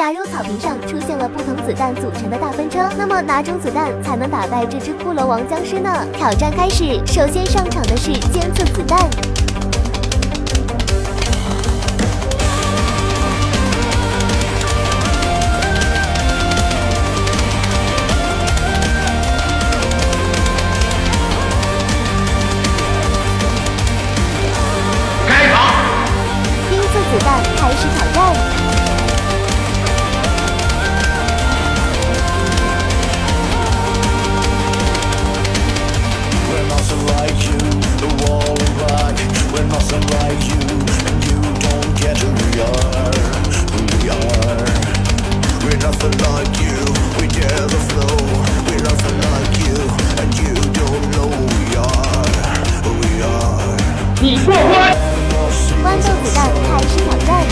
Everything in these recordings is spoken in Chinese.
假如草坪上出现了不同子弹组成的大风车，那么哪种子弹才能打败这只骷髅王僵尸呢？挑战开始，首先上场的是监测子弹。 子弹开始挑战。你过关。 豌豆子弹开始挑战。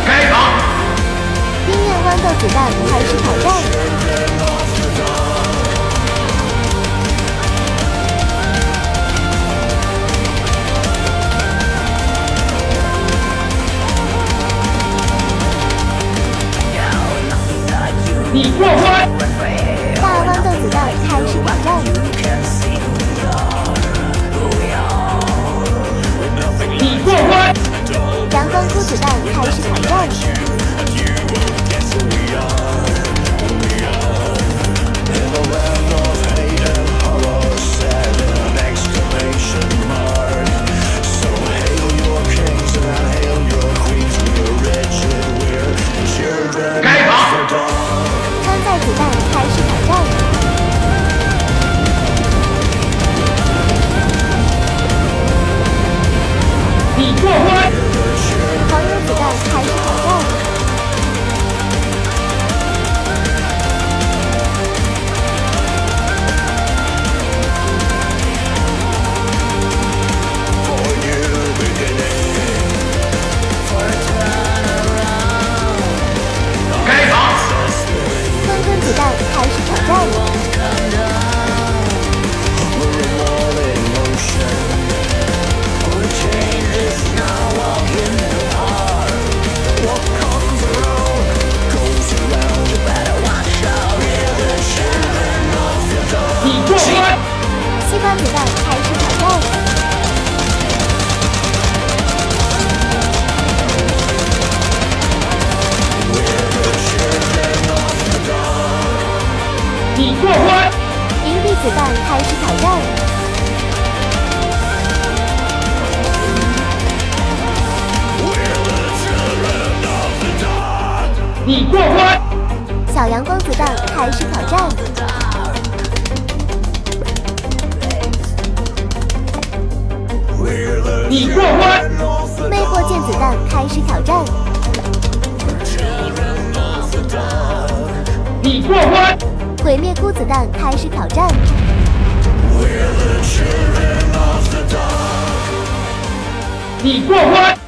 开场。冰焰豌豆子弹开始挑战。 你过关！大豌豆子弹开始挑战。你过关！阳光菇子弹开始挑战。开场！ 川菜子弹开始挑战。你过关！黄油子弹开始挑战。开场！混沌子弹开始挑战。 你过关！西瓜子弹开始挑战。你过关！银币子弹开始挑战。你过关！小阳光子弹开始挑战。 你过关！魅惑剑子弹开始挑战。你过关！毁灭菇子弹开始挑战。你过关！